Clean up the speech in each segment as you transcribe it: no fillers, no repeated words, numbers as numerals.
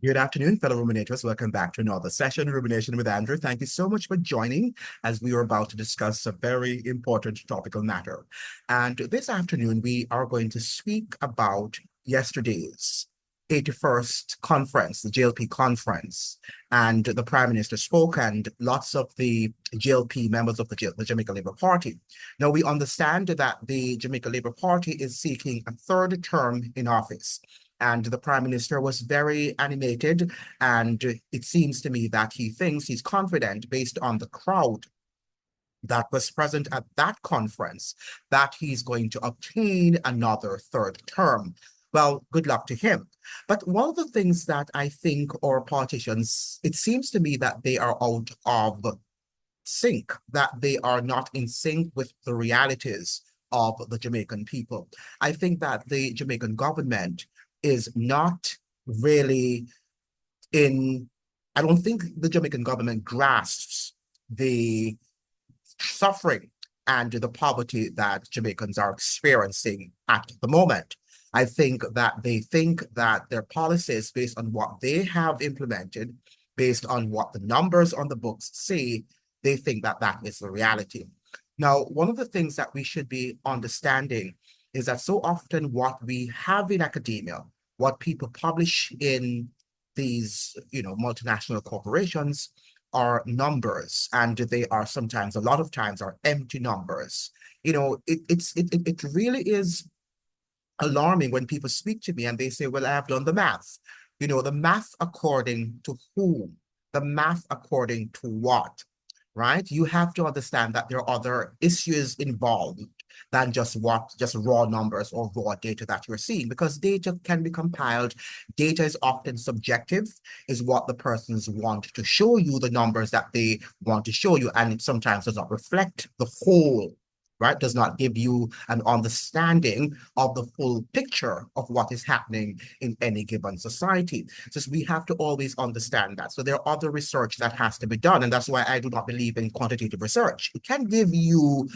Good afternoon, fellow ruminators. Welcome back to another session, Rumination with Andrew. Thank you so much for joining as we are about to discuss a very important topical matter. And this afternoon, we are going to speak about yesterday's 81st conference, the JLP conference. And the Prime Minister spoke, and lots of the JLP members of the Jamaica Labour Party. Now, we understand that the Jamaica Labour Party is seeking a third term in office. And the Prime Minister was very animated. And it seems to me that he thinks he's confident, based on the crowd that was present at that conference, that he's going to obtain another third term. Well, good luck to him. But one of the things that I think our politicians, it seems to me that they are out of sync, that they are not in sync with the realities of the Jamaican people. I think that the Jamaican government is not really in, I don't think the Jamaican government grasps the suffering and the poverty that Jamaicans are experiencing at the moment. I think that they think that their policies, based on what they have implemented, based on what the numbers on the books say, they think that that is the reality. Now, one of the things that we should be understanding is that so often what we have in academia, what people publish in these, multinational corporations are numbers, and they are sometimes, a lot of times, are empty numbers. It really is alarming when people speak to me and they say, well, I have done the math. The math according to whom? The math according to what? Right? You have to understand that there are other issues involved than just raw numbers or raw data that you're seeing, because data can be compiled. Data is often subjective, is what the persons want to show you, the numbers that they want to show you, and it sometimes does not reflect the whole, right? Does not give you an understanding of the full picture of what is happening in any given society. So we have to always understand that. So there are other research that has to be done, and that's why I do not believe in quantitative research. It can give you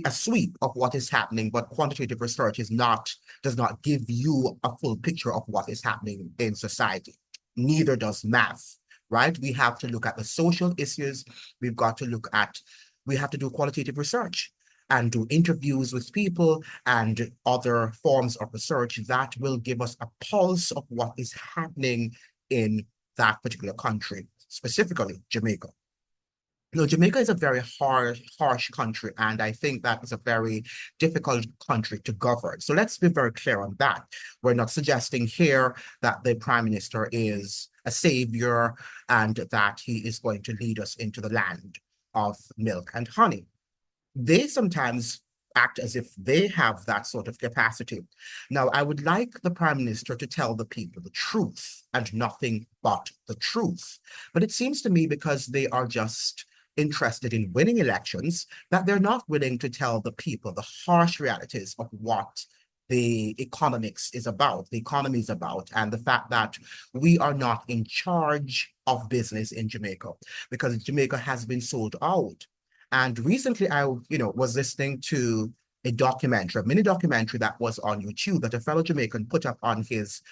a sweep of what is happening, but quantitative research does not give you a full picture of what is happening in society. Neither does math, right? We have to look at the social issues. We have to do qualitative research and do interviews with people and other forms of research that will give us a pulse of what is happening in that particular country, specifically Jamaica. Jamaica is a very harsh country, and I think that is a very difficult country to govern. So let's be very clear on that. We're not suggesting here that the Prime Minister is a savior and that he is going to lead us into the land of milk and honey. They sometimes act as if they have that sort of capacity. Now, I would like the Prime Minister to tell the people the truth and nothing but the truth. But it seems to me, because they are just interested in winning elections, that they're not willing to tell the people the harsh realities of what the economics is about, the economy is about, and the fact that we are not in charge of business in Jamaica, because Jamaica has been sold out. And recently I, was listening to a mini documentary that was on YouTube that a fellow Jamaican put up on his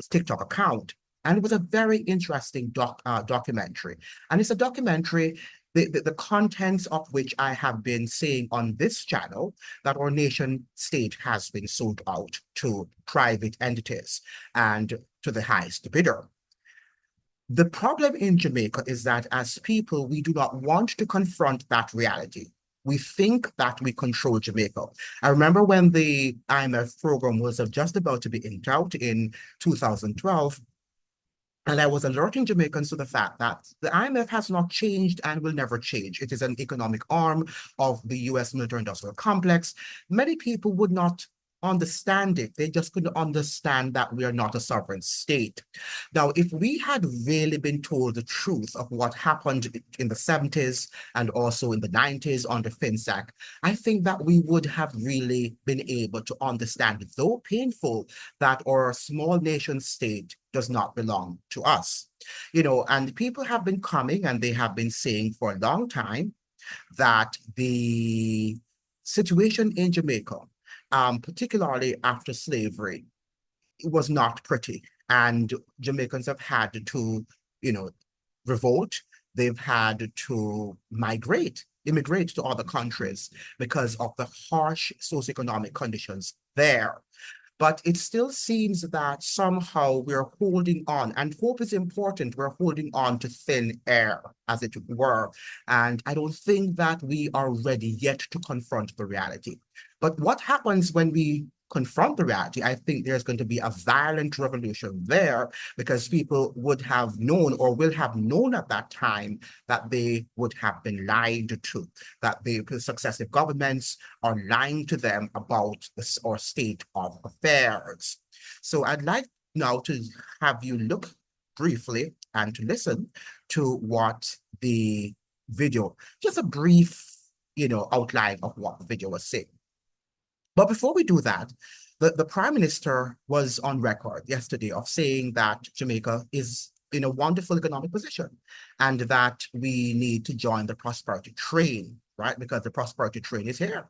TikTok account. And it was a very interesting documentary. And it's a documentary, the contents of which I have been saying on this channel, that our nation state has been sold out to private entities and to the highest bidder. The problem in Jamaica is that as people, we do not want to confront that reality. We think that we control Jamaica. I remember when the IMF program was just about to be inked out in 2012, and I was alerting Jamaicans to the fact that the IMF has not changed and will never change. It is an economic arm of the US military-industrial complex. Many people would not understand it. They just couldn't understand that we are not a sovereign state. Now, if we had really been told the truth of what happened in the 70s and also in the 90s under FinSAC, I think that we would have really been able to understand, though painful, that our small nation state does not belong to us. And people have been coming and they have been saying for a long time that the situation in Jamaica, particularly after slavery, it was not pretty. And Jamaicans have had to, you know, revolt. They've had to immigrate to other countries because of the harsh socioeconomic conditions there. But it still seems that somehow we're holding on, and hope is important. We're holding on to thin air, as it were. And I don't think that we are ready yet to confront the reality. But what happens when we confront the reality? I think there's going to be a violent revolution there, because people would have known, or will have known at that time, that they would have been lied to, that the successive governments are lying to them about our state of affairs. So I'd like now to have you look briefly and to listen to what the video, just a brief, outline of what the video was saying. But before we do that, the Prime Minister was on record yesterday of saying that Jamaica is in a wonderful economic position and that we need to join the prosperity train, right? Because the prosperity train is here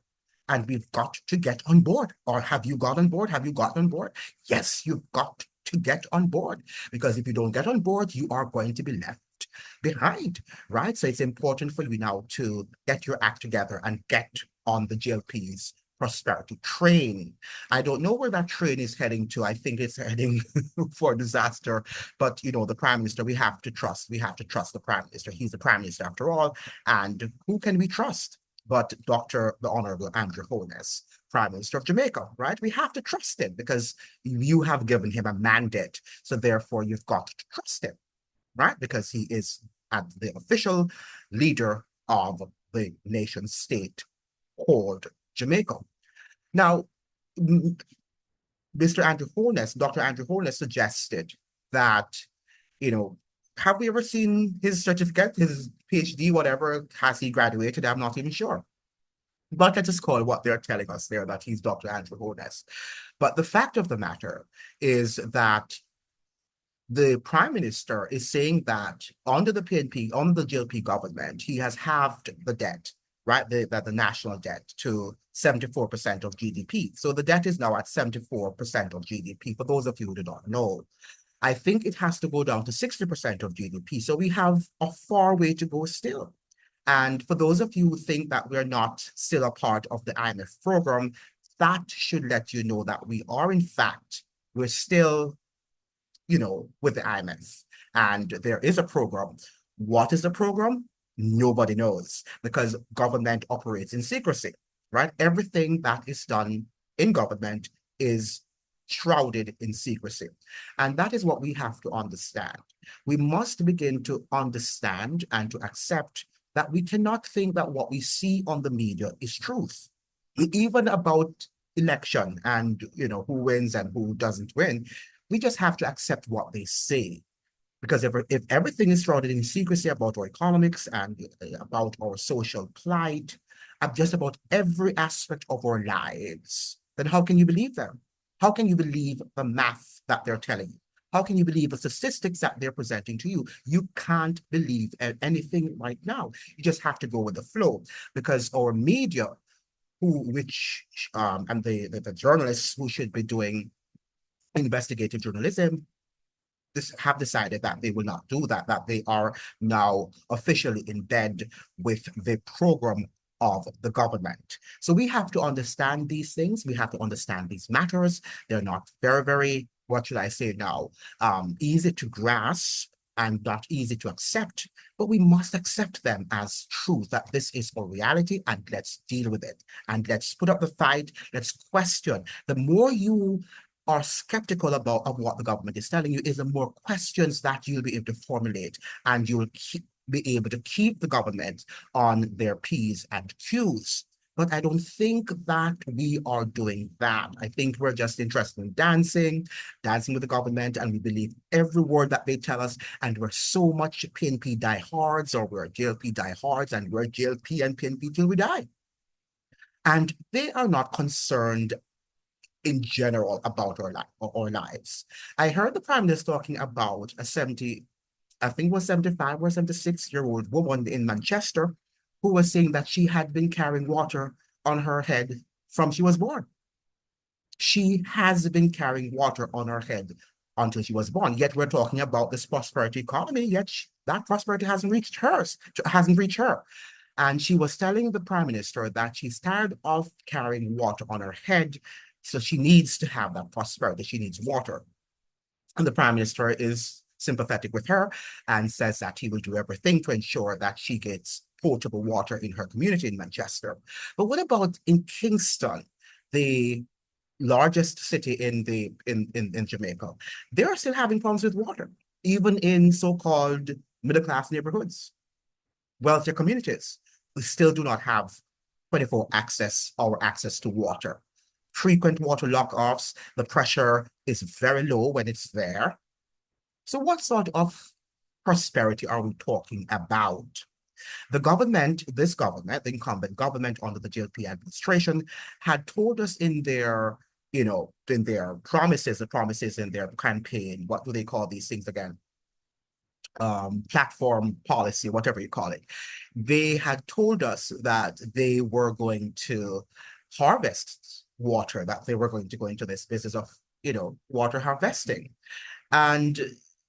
and we've got to get on board. Or have you got on board? Have you got on board? Yes, you've got to get on board, because if you don't get on board, you are going to be left behind, right? So it's important for you now to get your act together and get on the Jlp'S prosperity train. I don't know where that train is heading to. I think it's heading for disaster. But the Prime Minister, we have to trust. We have to trust the Prime Minister. He's the Prime Minister after all. And who can we trust but the Honorable Andrew Holness, Prime Minister of Jamaica, right? We have to trust him because you have given him a mandate. So therefore, you've got to trust him, right? Because he is the official leader of the nation state called Jamaica. Now, Mr. Andrew Holness, Dr. Andrew Holness suggested that, have we ever seen his certificate, his PhD, whatever, has he graduated? I'm not even sure. But let's just call what they're telling us there, that he's Dr. Andrew Holness. But the fact of the matter is that the Prime Minister is saying that under the PNP, under the Jlp government, he has halved the debt, right? The national debt to 74% of GDP. So the debt is now at 74% of GDP, for those of you who do not know. I think it has to go down to 60% of GDP. So we have a far way to go still. And for those of you who think that we're not still a part of the IMF program, that should let you know that we are, in fact, we're still, with the IMF. And there is a program. What is the program? Nobody knows, because government operates in secrecy, right? Everything that is done in government is shrouded in secrecy. And that is what we have to understand. We must begin to understand and to accept that we cannot think that what we see on the media is truth. Even about election and, who wins and who doesn't win, we just have to accept what they say. Because if everything is shrouded in secrecy about our economics and about our social plight, and just about every aspect of our lives, then how can you believe them? How can you believe the math that they're telling you? How can you believe the statistics that they're presenting to you? You can't believe anything right now. You just have to go with the flow, because our media, and the journalists who should be doing investigative journalism, have decided that they will not do that, that they are now officially in bed with the program of the government. So we have to understand these things. We have to understand these matters. They're not very, very, what should I say now, easy to grasp and not easy to accept, but we must accept them as truth, that this is a reality, and let's deal with it. And let's put up the fight. Let's question. The more you are skeptical of what the government is telling you, is the more questions that you'll be able to formulate, and you'll be able to keep the government on their P's and Q's. But I don't think that we are doing that. I think we're just interested in dancing with the government, and we believe every word that they tell us, and we're so much PNP diehards, or we're Jlp diehards, and we're Jlp and PNP till we die. And they are not concerned in general about our lives. I heard the Prime Minister talking about a 70, I think it was 75 or 76-year-old woman in Manchester who was saying that she had been carrying water on her head from she was born. She has been carrying water on her head until she was born. Yet we're talking about this prosperity economy, yet that prosperity hasn't reached her. And she was telling the Prime Minister that she's tired of carrying water on her head, so she needs to have that prosperity. She needs water. And the Prime Minister is sympathetic with her and says that he will do everything to ensure that she gets potable water in her community in Manchester. But what about in Kingston, the largest city in Jamaica? They are still having problems with water, even in so-called middle-class neighborhoods, wealthier communities. We still do not have 24 hour access to water. Frequent water lock-offs, the pressure is very low when it's there. So what sort of prosperity are we talking about? The government, this government, the incumbent government under the Jlp'S administration, had told us in their, in their promises, the promises in their campaign, what do they call these things again? Platform policy, whatever you call it. They had told us that they were going to harvest water, that they were going to go into this business of, water harvesting. And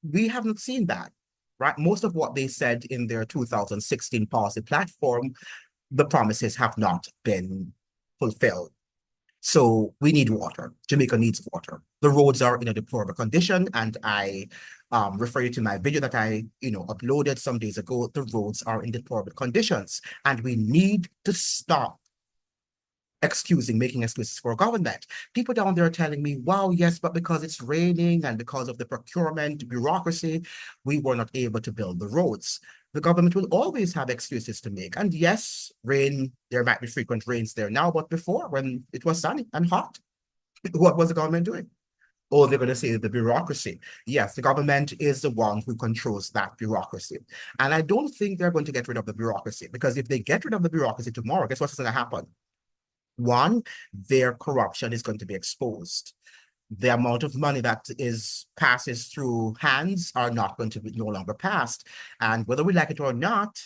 we haven't seen that, right? Most of what they said in their 2016 policy platform, the promises have not been fulfilled. So we need water. Jamaica needs water. The roads are in a deplorable condition, and I refer you to my video that I, uploaded some days ago. The roads are in deplorable conditions, and we need to stop making excuses for government. People down there are telling me, wow, yes, but because it's raining and because of the procurement bureaucracy, we were not able to build the roads. The government will always have excuses to make. And yes, rain, there might be frequent rains there now, but before, when it was sunny and hot, what was the government doing? Oh, they're going to say the bureaucracy. Yes, the government is the one who controls that bureaucracy. And I don't think they're going to get rid of the bureaucracy, because if they get rid of the bureaucracy tomorrow, guess what's going to happen? One, their corruption is going to be exposed. The amount of money that passes through hands are not going to be no longer passed. And whether we like it or not,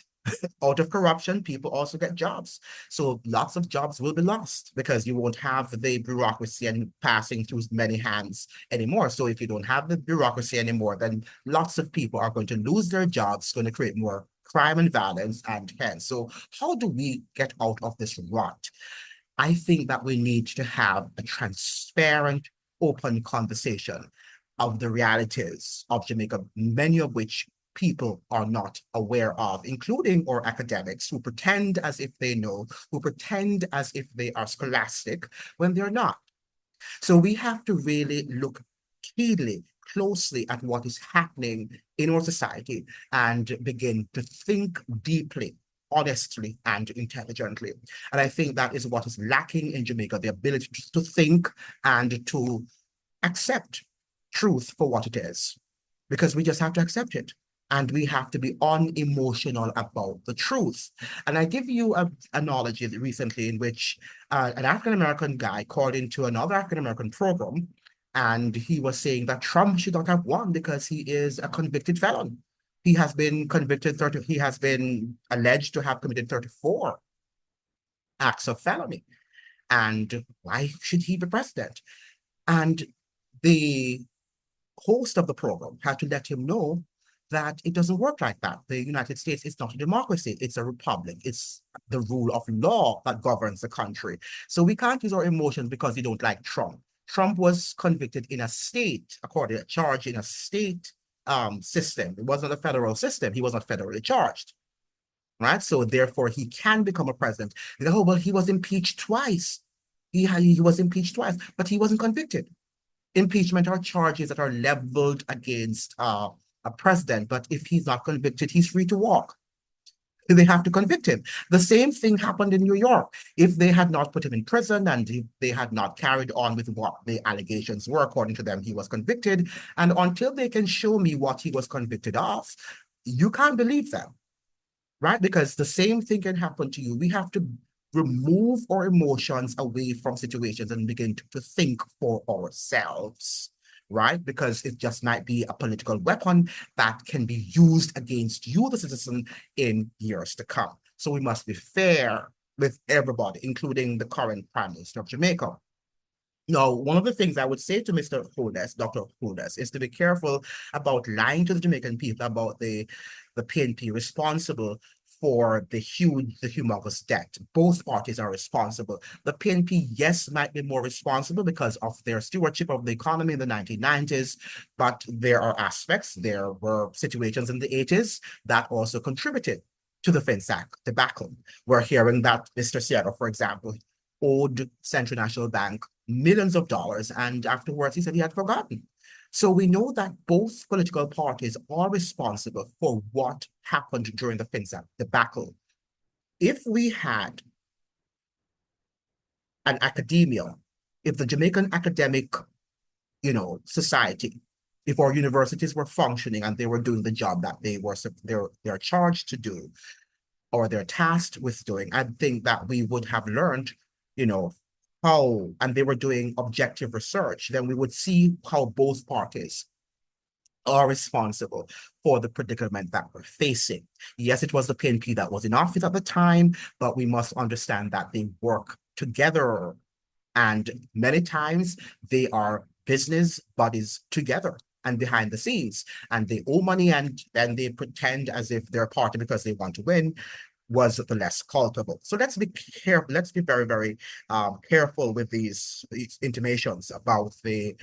out of corruption, people also get jobs. So lots of jobs will be lost because you won't have the bureaucracy and passing through many hands anymore. So if you don't have the bureaucracy anymore, then lots of people are going to lose their jobs, going to create more crime and violence and hence. So how do we get out of this rut? I think that we need to have a transparent, open conversation of the realities of Jamaica, many of which people are not aware of, including our academics who pretend as if they know, who pretend as if they are scholastic when they're not. So we have to really look keenly, closely at what is happening in our society and begin to think deeply, honestly, and intelligently. And I think that is what is lacking in Jamaica, the ability to think and to accept truth for what it is, because we just have to accept it. And we have to be unemotional about the truth. And I give you an analogy recently in which an African-American guy called into another African-American program, and he was saying that Trump should not have won because he is a convicted felon. He has been he has been alleged to have committed 34 acts of felony. And why should he be president? And the host of the program had to let him know that it doesn't work like that. The United States is not a democracy, it's a republic. It's the rule of law that governs the country. So we can't use our emotions because we don't like Trump. Trump was convicted in a state, according to charge in a state system. It wasn't a federal system. He was not federally charged, right? So therefore, he can become a president. Oh, well, he was impeached twice. He was impeached twice, but he wasn't convicted. Impeachment are charges that are leveled against a president, but if he's not convicted, he's free to walk. They have to convict him. The same thing happened in New York. If they had not put him in prison and if they had not carried on with what the allegations were, according to them, he was convicted. And until they can show me what he was convicted of, you can't believe them, right? Because the same thing can happen to you. We have to remove our emotions away from situations and begin to think for ourselves, right? Because it just might be a political weapon that can be used against you, the citizen, in years to come. So we must be fair with everybody, including the current Prime Minister of Jamaica. Now, one of the things I would say to Mr. Holness, Dr. Holness, is to be careful about lying to the Jamaican people about the PNP responsible for the humongous debt. Both parties are responsible. The PNP, yes, might be more responsible because of their stewardship of the economy in the 1990s, but there are aspects, there were situations in the 80s that also contributed to the FinSAC debacle. We're hearing that Mr. Seattle, for example, owed Central National Bank millions of dollars, and afterwards he said he had forgotten. So we know that both political parties are responsible for what happened during the FinSAC debacle. If we had an academia, if the Jamaican academic, society, if our universities were functioning and they were doing the job that they're charged to do, or they're tasked with doing, I think that we would have learned, you know, how, and they were doing objective research, then we would see how both parties are responsible for the predicament that we're facing. Yes, it was the PNP that was in office at the time, but we must understand that they work together. And many times they are business buddies together and behind the scenes. And they owe money and they pretend as if they're a party because they want to win was the less culpable. So let's be careful. Let's be very, very careful with these intimations about the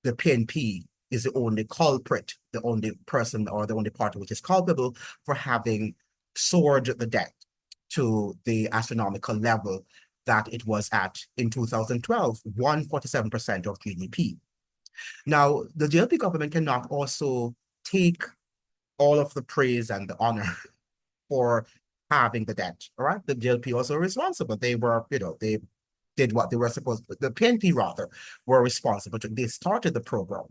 PNP is the only culprit, the only person or the only party which is culpable for having soared the debt to the astronomical level that it was at in 2012, 147% of GDP. Now, the JLP government cannot also take all of the praise and the honor for having the debt. All right. The JLP also responsible. They were, they did what they were supposed to. The PNP rather were responsible. They started the program.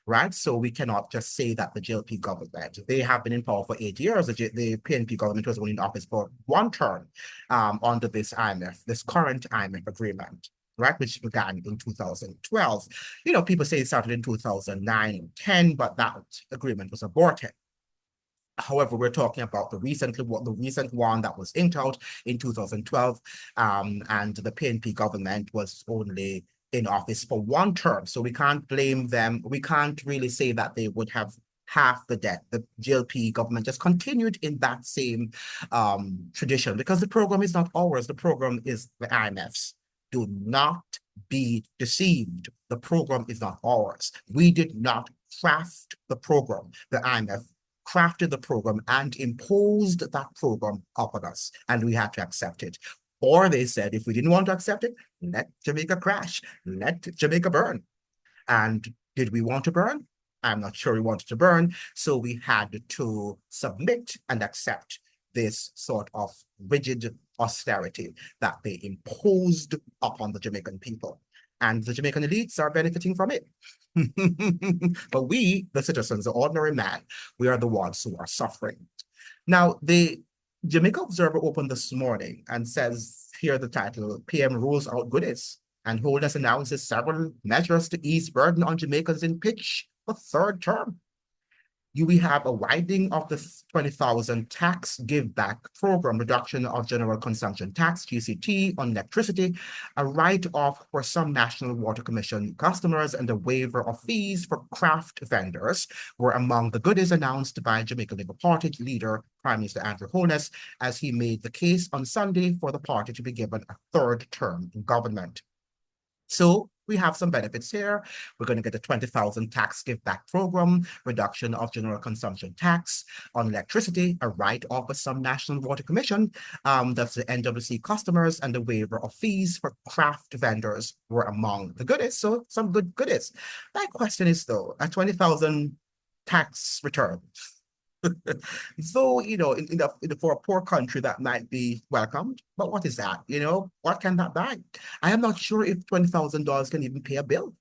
Right. So we cannot just say that the JLP government, they have been in power for 8 years. The PNP government was only in office for one term under this IMF, this current IMF agreement, right, which began in 2012. People say it started in 2009 and 10, but that agreement was aborted. However, we're talking about the recent one that was inked out in 2012, and the PNP government was only in office for one term. So we can't blame them. We can't really say that they would have half the debt. The JLP government just continued in that same tradition because the program is not ours. The program is the IMF's. Do not be deceived. The program is not ours. We did not craft the program. The IMF crafted the program and imposed that program upon us, and we had to accept it. Or they said, if we didn't want to accept it, let Jamaica crash, let Jamaica burn. And did we want to burn? I'm not sure we wanted to burn, so we had to submit and accept this sort of rigid austerity that they imposed upon the Jamaican people. And the Jamaican elites are benefiting from it. But we, the citizens, the ordinary man, we are the ones who are suffering. Now, the Jamaica Observer opened this morning and says, here the title, PM rules out goodies, and Holness announces several measures to ease burden on Jamaicans in pitch for third term. We have a widening of the 20,000 tax give back program, reduction of general consumption tax, GCT, on electricity, a write-off for some National Water Commission customers, and a waiver of fees for craft vendors were among the goodies announced by Jamaica Labour Party leader, Prime Minister Andrew Holness, as he made the case on Sunday for the party to be given a third term in government. So we have some benefits here. We're going to get a 20,000 tax give back program, reduction of general consumption tax on electricity, a write-off of some National Water Commission, that's the NWC customers, and the waiver of fees for craft vendors were among the goodies. So some good goodies. My question is though, a 20,000 tax return. So, for a poor country, that might be welcomed. But what is that? What can that buy? I am not sure if $20,000 can even pay a bill.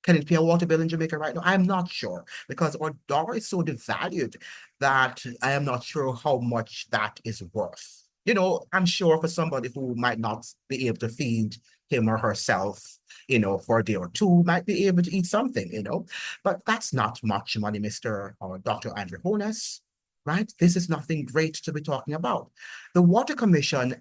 Can it pay a water bill in Jamaica right now? I'm not sure because our dollar is so devalued that I am not sure how much that is worth. I'm sure for somebody who might not be able to feed him or herself, for a day or two, might be able to eat something, but that's not much money, Mr. or Dr. Andrew Holness. right? This is nothing great to be talking about. The Water Commission,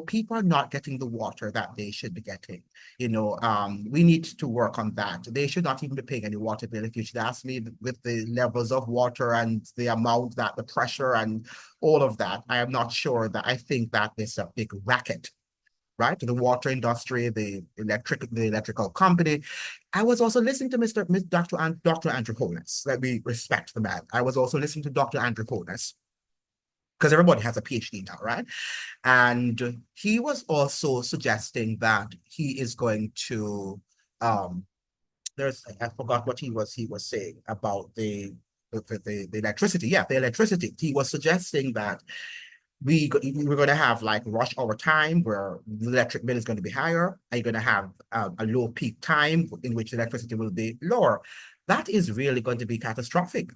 people are not getting the water that they should be getting. We need to work on that. They should not even be paying any water bill. If you should ask me, with the levels of water and the amount that the pressure and all of that, I am not sure that I think that is a big racket, right? The water industry, the electrical company. I was also listening to Dr. Andrew Holness. Let me respect the man. I was also listening to Dr. Andrew Holness, because everybody has a PhD now, right? And he was also suggesting that he is going to I forgot what he was saying about the electricity. Yeah, the electricity. He was suggesting that we're going to have like rush hour time where the electric bill is going to be higher, and you're going to have a low peak time in which electricity will be lower. That is really going to be catastrophic,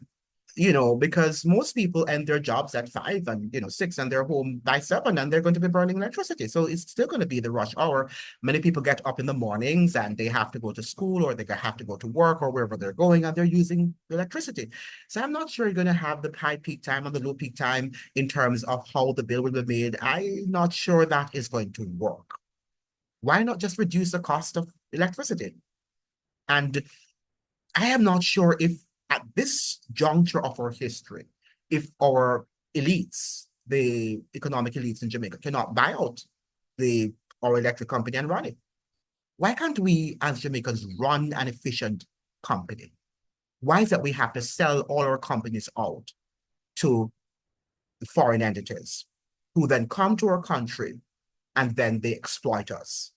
because most people end their jobs at 5 and 6, and they're home by 7, and they're going to be burning electricity. So it's still going to be the rush hour. Many people get up in the mornings and they have to go to school, or they have to go to work, or wherever they're going, and they're using electricity. So I'm not sure you're going to have the high peak time and the low peak time in terms of how the bill will be made. I'm not sure that is going to work. Why not just reduce the cost of electricity? And I am not sure if at this juncture of our history, if our elites, the economic elites in Jamaica, cannot buy out our electric company and run it. Why can't we, as Jamaicans, run an efficient company? Why is that we have to sell all our companies out to foreign entities who then come to our country and then they exploit us?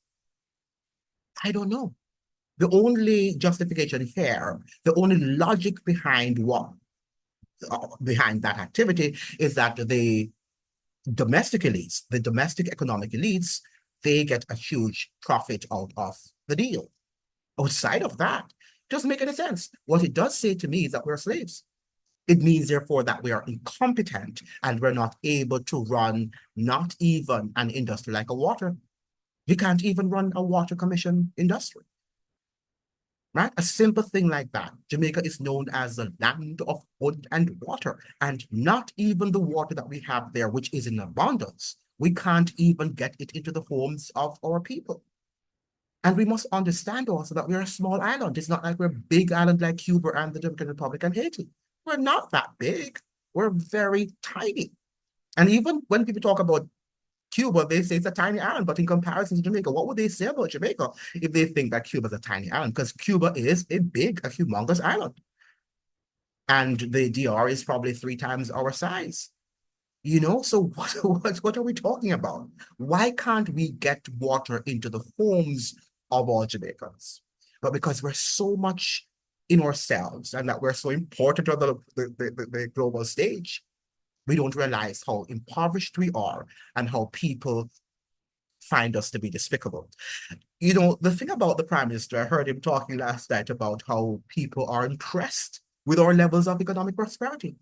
I don't know. The only justification here, the only logic behind that activity is that the domestic elites, the domestic economic elites, they get a huge profit out of the deal. Outside of that, it doesn't make any sense. What it does say to me is that we're slaves. It means, therefore, that we are incompetent and we're not able to run not even an industry like a water. You can't even run a water commission industry. Right? A simple thing like that. Jamaica is known as the land of wood and water, and not even the water that we have there, which is in abundance. We can't even get it into the homes of our people. And we must understand also that we're a small island. It's not like we're a big island like Cuba and the Dominican Republic and Haiti. We're not that big. We're very tiny. And even when people talk about Cuba, they say it's a tiny island, but in comparison to Jamaica, what would they say about Jamaica if they think that Cuba is a tiny island? Because Cuba is a humongous island. And the DR is probably 3 times our size. So what are we talking about? Why can't we get water into the homes of all Jamaicans? But because we're so much in ourselves and that we're so important on the global stage, we don't realize how impoverished we are and how people find us to be despicable. The thing about the Prime Minister, I heard him talking last night about how people are impressed with our levels of economic prosperity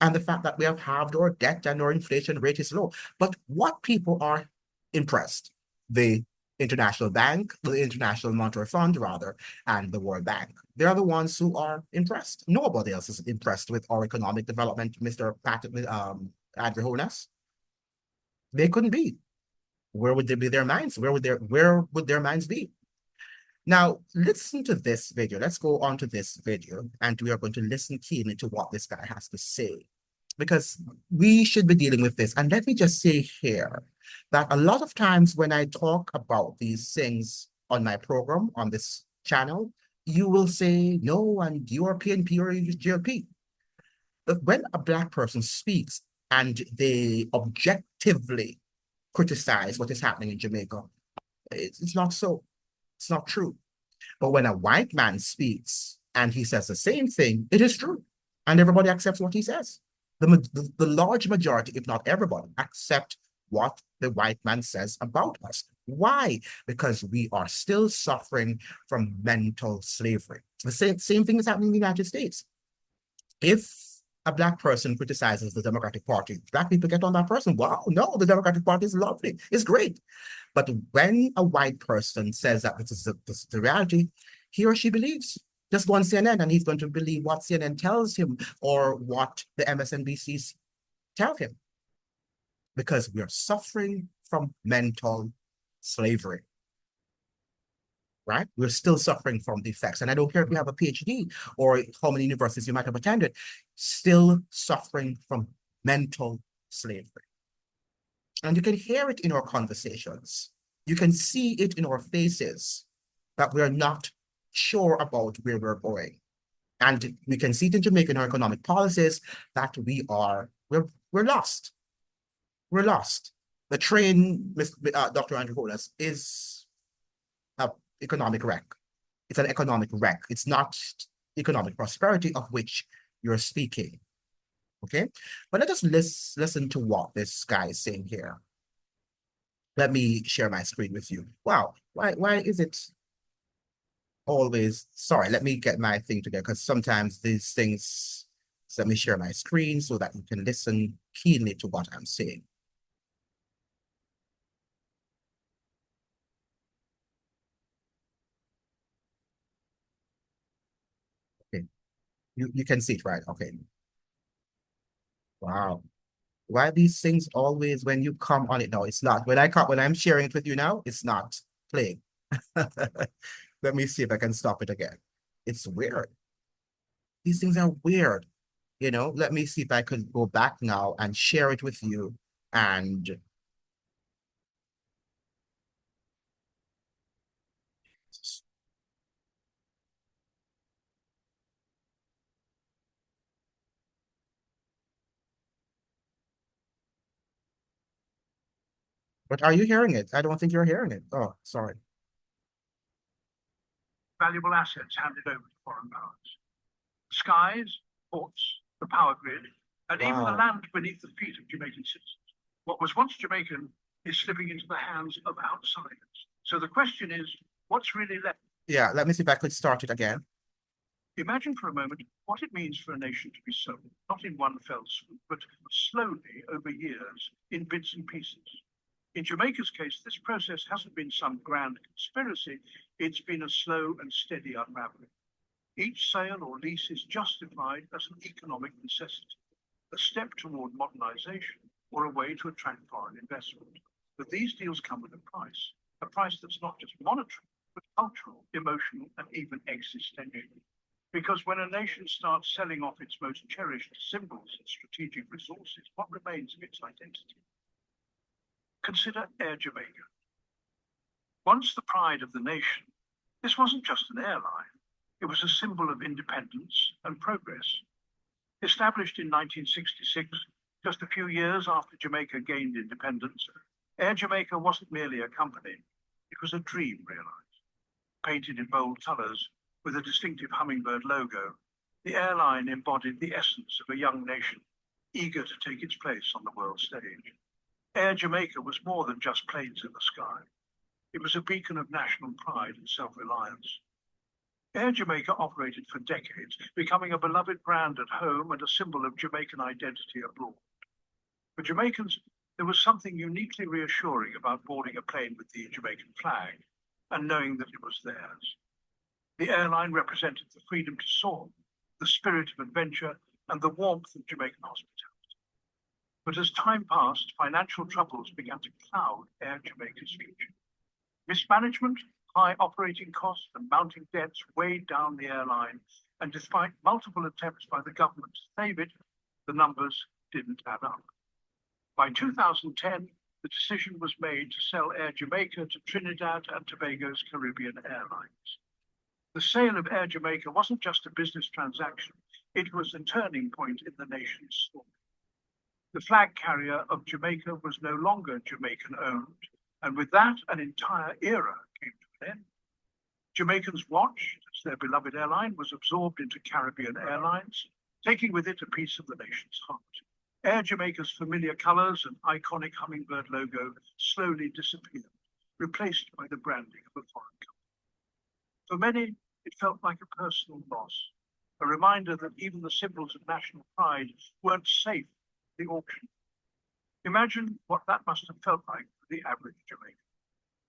and the fact that we have halved our debt and our inflation rate is low. But what people are impressed? The International Monetary Fund, rather, and the World Bank. They're the ones who are impressed. Nobody else is impressed with our economic development, Mr. Andrew Holness. They couldn't be. Where would they be their minds? Where would their minds be? Now, listen to this video. Let's go on to this video, and we are going to listen keenly to what this guy has to say, because we should be dealing with this. And let me just say here that a lot of times when I talk about these things on my program, on this channel, you will say, no, and you are PNP or Jlp. But when a Black person speaks and they objectively criticize what is happening in Jamaica, it's not so. It's not true. But when a white man speaks and he says the same thing, it is true. And everybody accepts what he says. The large majority, if not everybody, accept what the white man says about us. Why? Because we are still suffering from mental slavery. The same thing is happening in the United States. If a Black person criticizes the Democratic Party, Black people get on that person. Wow, no, the Democratic Party is lovely. It's great. But when a white person says that this is the reality, he or she believes. Just go on CNN and he's going to believe what CNN tells him or what the MSNBC Tell him, because we are suffering from mental slavery, right? We're still suffering from the effects. And I don't care if you have a PhD or how many universities you might have attended, still suffering from mental slavery. And you can hear it in our conversations. You can see it in our faces that we're not sure about where we're going. And we can see it in Jamaican economic policies that we're lost. We're lost. The train, Dr. Andrew Holness, is an economic wreck. It's an economic wreck. It's not economic prosperity of which you're speaking. Okay? But let us listen to what this guy is saying here. Let me share my screen with you. Wow, why is it always, sorry, let me get my thing together, because sometimes these things, so let me share my screen so that you can listen keenly to what I'm saying. Okay, you can see it, right? Okay. Wow. Why these things always, when you come on it now, it's not. When I'm sharing it with you now, it's not playing. Let me see if I can stop it again. It's weird. These things are weird. You know, let me see if I could go back now and share it with you. And but are you hearing it? I don't think you're hearing it. Oh, sorry. Valuable assets handed over to foreign powers. Skies, ports, the power grid, and even the land beneath the feet of Jamaican citizens. What was once Jamaican is slipping into the hands of outsiders. So the question is, what's really left? Yeah, let me see if I could start it again. Imagine for a moment what it means for a nation to be sold, not in one fell swoop, but slowly over years in bits and pieces. In Jamaica's case, this process hasn't been some grand conspiracy, it's been a slow and steady unraveling. Each sale or lease is justified as an economic necessity, a step toward modernization or a way to attract foreign investment. But these deals come with a price that's not just monetary, but cultural, emotional, and even existential. Because when a nation starts selling off its most cherished symbols and strategic resources, what remains of its identity? Consider Air Jamaica. Once the pride of the nation, this wasn't just an airline. It was a symbol of independence and progress. Established in 1966, just a few years after Jamaica gained independence, Air Jamaica wasn't merely a company. It was a dream realized. Painted in bold colors with a distinctive hummingbird logo, the airline embodied the essence of a young nation eager to take its place on the world stage. Air Jamaica was more than just planes in the sky. It was a beacon of national pride and self-reliance. Air Jamaica operated for decades, becoming a beloved brand at home and a symbol of Jamaican identity abroad. For Jamaicans, there was something uniquely reassuring about boarding a plane with the Jamaican flag and knowing that it was theirs. The airline represented the freedom to soar, the spirit of adventure, and the warmth of Jamaican hospitality. But as time passed, financial troubles began to cloud Air Jamaica's future. Mismanagement, high operating costs, and mounting debts weighed down the airline, and despite multiple attempts by the government to save it, the numbers didn't add up. By 2010, the decision was made to sell Air Jamaica to Trinidad and Tobago's Caribbean Airlines. The sale of Air Jamaica wasn't just a business transaction, it was a turning point in the nation's story. The flag carrier of Jamaica was no longer Jamaican-owned, and with that, an entire era came to an end. Jamaicans watched as their beloved airline was absorbed into Caribbean Airlines, taking with it a piece of the nation's heart. Air Jamaica's familiar colors and iconic hummingbird logo slowly disappeared, replaced by the branding of a foreign company. For many, it felt like a personal loss, a reminder that even the symbols of national pride weren't safe at the auction. Imagine what that must have felt like for the average Jamaican.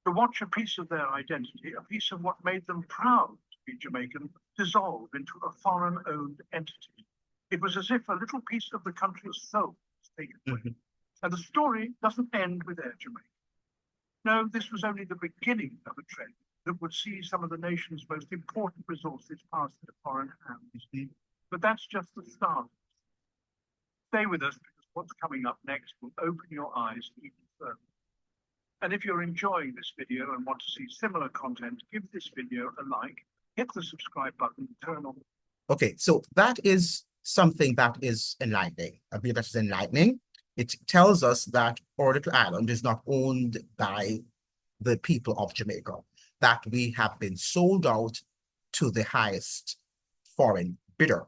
To watch a piece of their identity, a piece of what made them proud to be Jamaican, dissolve into a foreign-owned entity. It was as if a little piece of the country's soul taken away. And the story doesn't end with Air Jamaica. No, this was only the beginning of a trend that would see some of the nation's most important resources passed into foreign hands. But that's just the start. Stay with us, because what's coming up next will open your eyes even further. And if you're enjoying this video and want to see similar content, give this video a like, hit the subscribe button, turn on. Okay, so that is something that is enlightening. I believe that is enlightening. It tells us that our little island is not owned by the people of Jamaica, that we have been sold out to the highest foreign bidder.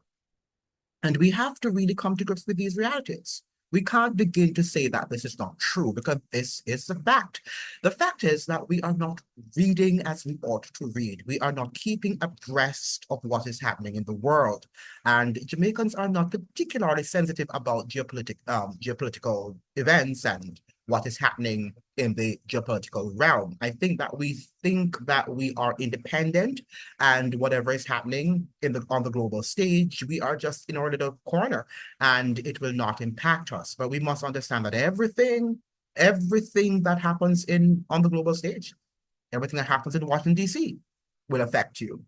And we have to really come to grips with these realities. We can't begin to say that this is not true, because this is the fact. The fact is that we are not reading as we ought to read. We are not keeping abreast of what is happening in the world. And Jamaicans are not particularly sensitive about geopolitical events and what is happening in the geopolitical realm. I think that we are independent, and whatever is happening on the global stage, we are just in our little corner, and it will not impact us. But we must understand that everything that happens on the global stage, everything that happens in Washington, D.C. will affect you,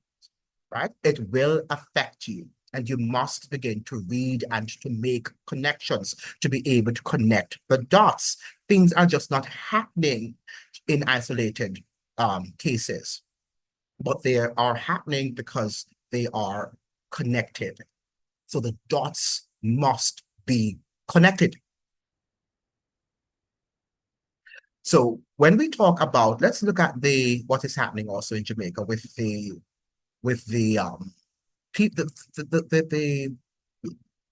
right? It will affect you. And you must begin to read and to make connections, to be able to connect the dots. Things are just not happening in isolated cases, but they are happening because they are connected. So the dots must be connected. So when we talk about, let's look at what is happening also in Jamaica with the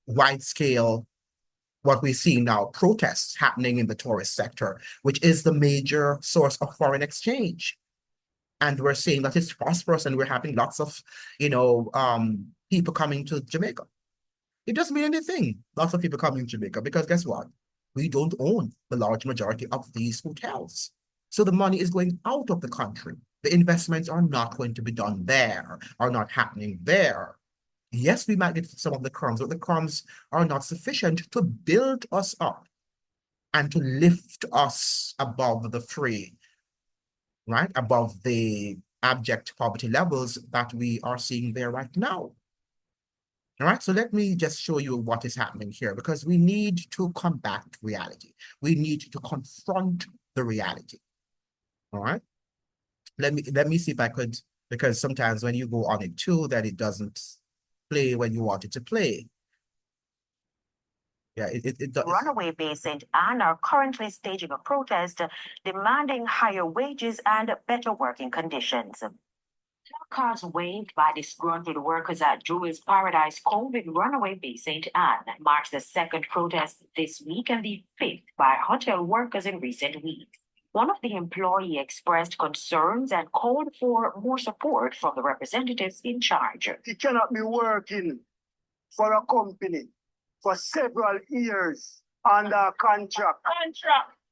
wide scale, what we see now, protests happening in the tourist sector, which is the major source of foreign exchange. And we're seeing that it's prosperous, and we're having lots of, people coming to Jamaica. It doesn't mean anything, lots of people coming to Jamaica, because guess what? We don't own the large majority of these hotels. So the money is going out of the country. The investments are not going to be done there, are not happening there. Yes, we might get some of the crumbs, but the crumbs are not sufficient to build us up and to lift us above the fray, right? Above the abject poverty levels that we are seeing there right now. All right, so let me just show you what is happening here, because we need to combat reality. We need to confront the reality. All right, let me see if I could, because sometimes when you go on it too, that it doesn't play when you want it to play. Yeah, it does. Runaway Bay St. Anne are currently staging a protest demanding higher wages and better working conditions. Placards waved by disgruntled workers at Jewel's Paradise Cove in Runaway Bay St. Anne marks the second protest this week and the fifth by hotel workers in recent weeks. One of the employees expressed concerns and called for more support from the representatives in charge. It cannot be working for a company for several years under contract.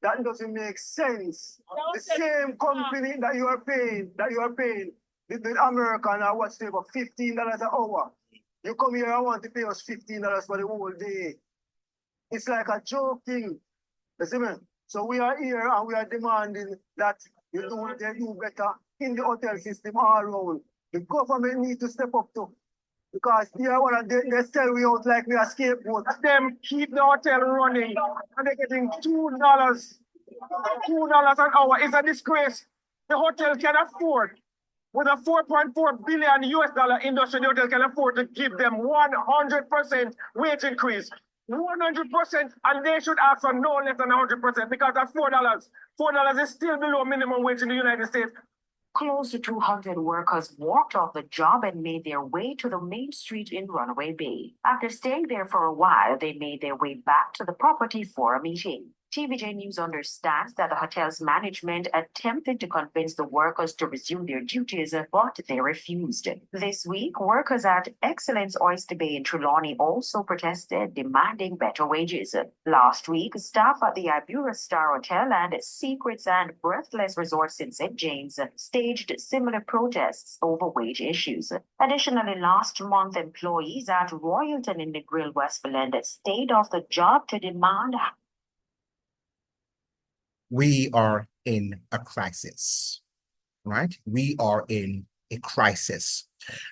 That doesn't make sense. The same company that you are paying, the American, what's it, about $15 an hour. You come here and want to pay us $15 for the whole day. It's like a joking. You see me? So we are here and we are demanding that they do better in the hotel system all around. The government needs to step up too. Because they sell we out like we are scapegoat. Them keep the hotel running and they're getting $2 an hour. It's a disgrace. The hotel can afford, with a $4.4 billion US industry, the hotel can afford to give them 100% wage increase. 100%, and they should ask for no less than 100%, because at $4. $4 is still below minimum wage in the United States. Close to 200 workers walked off the job and made their way to the main street in Runaway Bay. After staying there for a while, they made their way back to the property for a meeting. TVJ News understands that the hotel's management attempted to convince the workers to resume their duties, but they refused. This week, workers at Excellence Oyster Bay in Trelawney also protested, demanding better wages. Last week, staff at the Ibura Star Hotel and Secrets and Breathless Resorts in St. James staged similar protests over wage issues. Additionally, last month, employees at Royalton in Negril, Westmoreland stayed off the job to demand. We are in a crisis, right? We are in a crisis.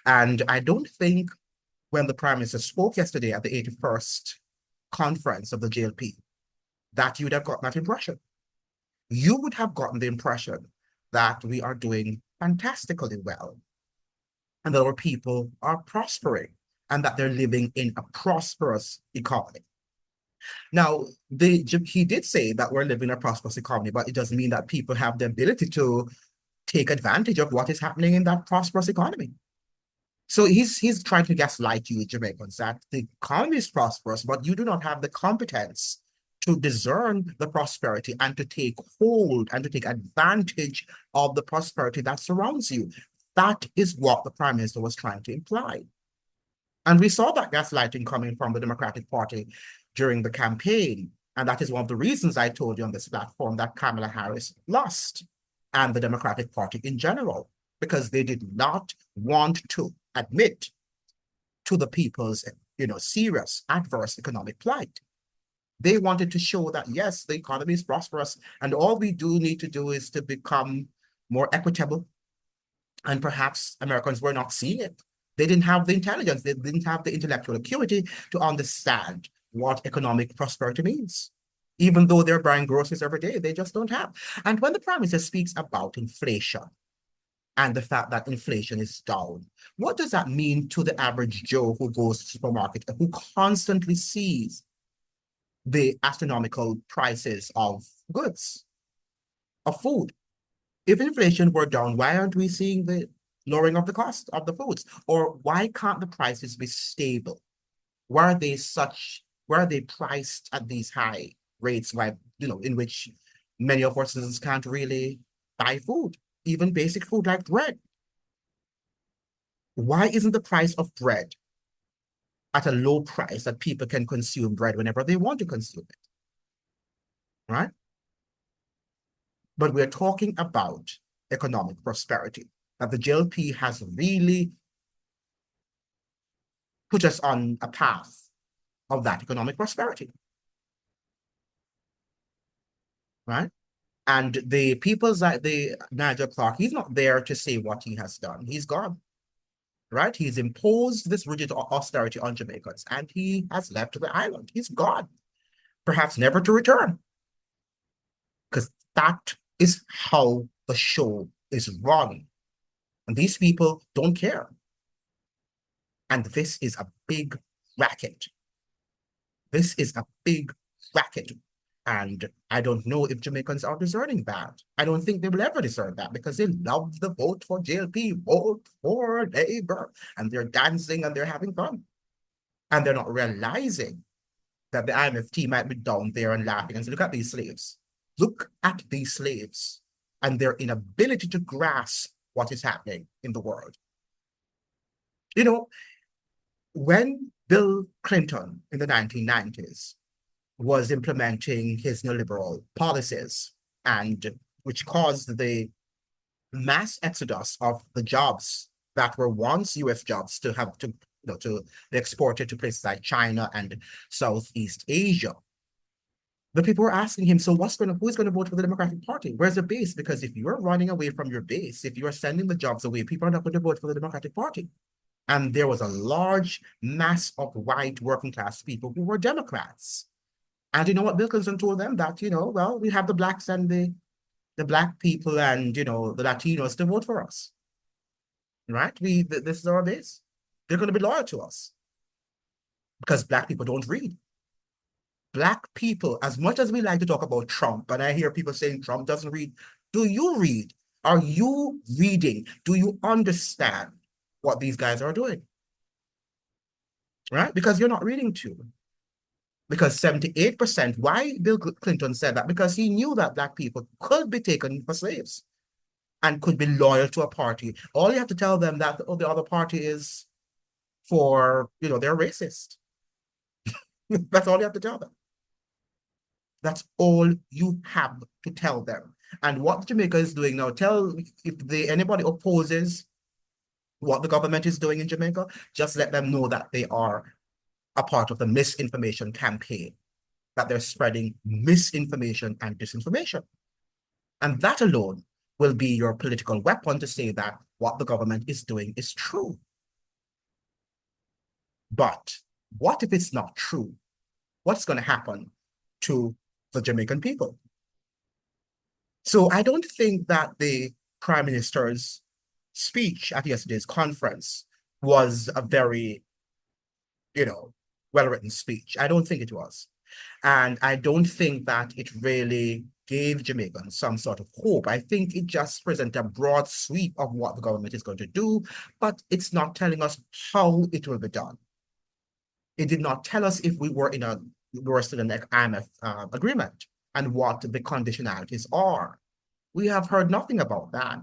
And I don't think when the Prime Minister spoke yesterday at the 81st conference of the JLP, that you would have gotten that impression. You would have gotten the impression that we are doing fantastically well, and that our people are prospering, and that they're living in a prosperous economy. Now, he did say that we're living in a prosperous economy, but it doesn't mean that people have the ability to take advantage of what is happening in that prosperous economy. So he's trying to gaslight you, Jamaicans, that the economy is prosperous, but you do not have the competence to discern the prosperity and to take hold and to take advantage of the prosperity that surrounds you. That is what the Prime Minister was trying to imply. And we saw that gaslighting coming from the Democratic Party during the campaign. And that is one of the reasons I told you on this platform that Kamala Harris lost, and the Democratic Party in general, because they did not want to admit to the people's, serious adverse economic plight. They wanted to show that, yes, the economy is prosperous, and all we do need to do is to become more equitable. And perhaps Americans were not seeing it. They didn't have the intelligence, they didn't have the intellectual acuity to understand what economic prosperity means. Even though they're buying groceries every day, they just don't have. And when the Prime Minister speaks about inflation and the fact that inflation is down, what does that mean to the average Joe who goes to the supermarket and who constantly sees the astronomical prices of goods, of food? If inflation were down, why aren't we seeing the lowering of the cost of the foods? Or why can't the prices be stable? Why are they priced at these high rates, in which many of our citizens can't really buy food, even basic food like bread? Why isn't the price of bread at a low price that people can consume bread whenever they want to consume it? Right? But we're talking about economic prosperity, that the JLP has really put us on a path of that economic prosperity. Right? And the people's like the Nigel Clark, he's not there to say what he has done. He's gone. Right? He's imposed this rigid austerity on Jamaicans, and he has left the island. He's gone. Perhaps never to return. Because that is how the show is run. And these people don't care. And this is a big racket. This is a big racket. And I don't know if Jamaicans are discerning that. I don't think they will ever discern that, because they love the vote for JLP, vote for Labour, and they're dancing and they're having fun. And they're not realizing that the IMFT might be down there and laughing and say, look at these slaves. Look at these slaves and their inability to grasp what is happening in the world. When Bill Clinton in the 1990s was implementing his neoliberal policies, and which caused the mass exodus of the jobs that were once US jobs to have to be exported to places like China and Southeast Asia. The people were asking him, so who's going to vote for the Democratic Party? Where's the base? Because if you're running away from your base, if you are sending the jobs away, people are not going to vote for the Democratic Party. And there was a large mass of white working class people who were Democrats. And you know what Bill Clinton told them? That, well, we have the blacks and the black people and, the Latinos to vote for us. Right? This is our base. They're going to be loyal to us. Because black people don't read. Black people, as much as we like to talk about Trump, and I hear people saying Trump doesn't read, do you read? Are you reading? Do you understand what these guys are doing? Right? Because you're not reading too. Because 78%, why Bill Clinton said that? Because he knew that Black people could be taken for slaves and could be loyal to a party. All you have to tell them that the other party is for, they're racist. That's all you have to tell them. That's all you have to tell them. And what Jamaica is doing now, if anybody opposes what the government is doing in Jamaica, just let them know that they are a part of the misinformation campaign, that they're spreading misinformation and disinformation. And that alone will be your political weapon to say that what the government is doing is true. But what if it's not true? What's going to happen to the Jamaican people? So I don't think that the Prime Minister's speech at yesterday's conference was a very, well-written speech. I don't think it was. And I don't think that it really gave Jamaicans some sort of hope. I think it just presents a broad sweep of what the government is going to do, but it's not telling us how it will be done. It did not tell us if we were still in an IMF agreement and what the conditionalities are. We have heard nothing about that.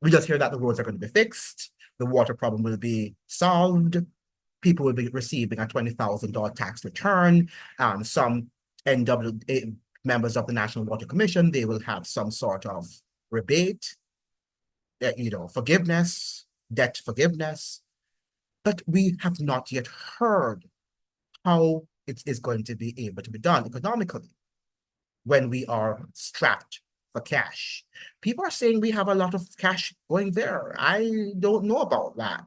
We just hear that the roads are going to be fixed, the water problem will be solved, people will be receiving a $20,000 tax return. Some NWA members of the National Water Commission, they will have some sort of rebate, forgiveness, debt forgiveness. But we have not yet heard how it is going to be able to be done economically when we are strapped for cash. People are saying we have a lot of cash going there. I don't know about that.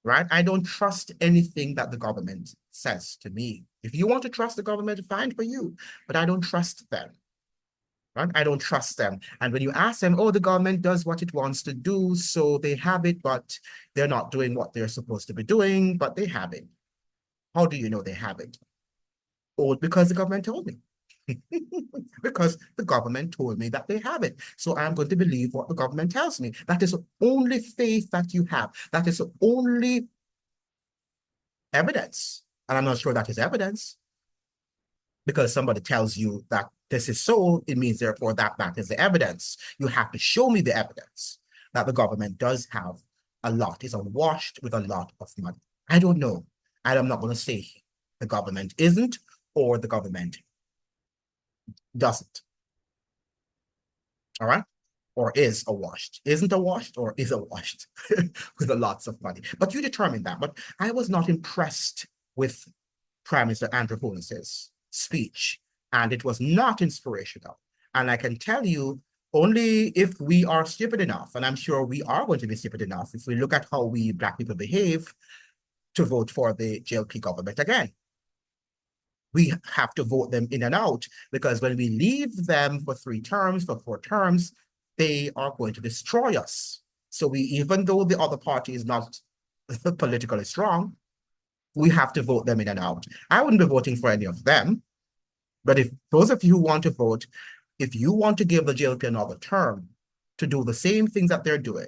Right? I don't trust anything that the government says to me. If you want to trust the government, fine for you, but I don't trust them. Right? I don't trust them. And when you ask them, oh, the government does what it wants to do, so they have it, but they're not doing what they're supposed to be doing, but they have it. How do you know they have it? Oh, because the government told me. Because the government told me that they have it. So I'm going to believe what the government tells me. That is the only faith that you have. That is the only evidence. And I'm not sure that is evidence. Because somebody tells you that this is so, it means therefore that is the evidence. You have to show me the evidence that the government does have a lot, is awash with a lot of money. I don't know. I'm not going to say the government isn't or the government doesn't. All right? Or is awashed. Isn't awashed or is awashed with a lots of money. But you determine that. But I was not impressed with Prime Minister Andrew Holness's speech, and it was not inspirational. And I can tell you, only if we are stupid enough, and I'm sure we are going to be stupid enough if we look at how we Black people behave, to vote for the Jlp government again. We have to vote them in and out, because when we leave them for 3 terms, for 4 terms, they are going to destroy us. So even though the other party is not politically strong, we have to vote them in and out. I wouldn't be voting for any of them. But if those of you who want to vote, if you want to give the Jlp another term to do the same things that they're doing,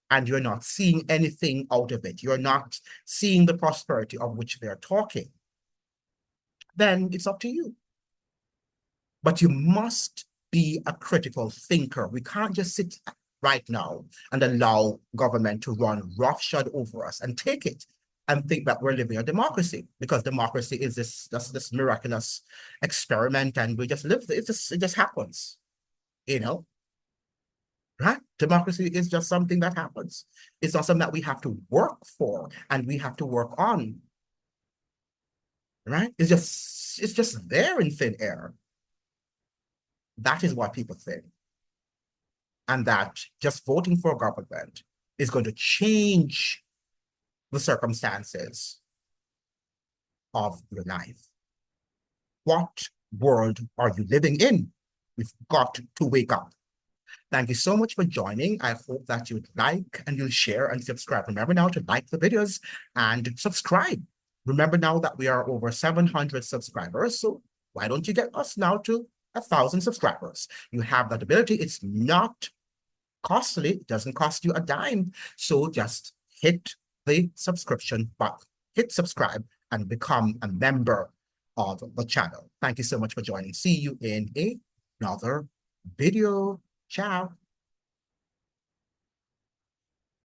and you're not seeing anything out of it, you're not seeing the prosperity of which they're talking, then it's up to you. But you must be a critical thinker. We can't just sit right now and allow government to run roughshod over us and take it and think that we're living a democracy, because democracy is this miraculous experiment and we just live, it just happens, right? Democracy is just something that happens. It's not something that we have to work for and we have to work on, right? It's just there in thin air. That is what people think. And that just voting for a government is going to change the circumstances of your life. What world are you living in? We've got to wake up. Thank you so much for joining. I hope that you'd like and you'll share and subscribe. Remember now to like the videos and subscribe. Remember now that we are over 700 subscribers. So why don't you get us now to 1,000 subscribers? You have that ability. It's not costly. It doesn't cost you a dime. So just hit the subscription button, hit subscribe and become a member of the channel. Thank you so much for joining. See you in another video. Ciao.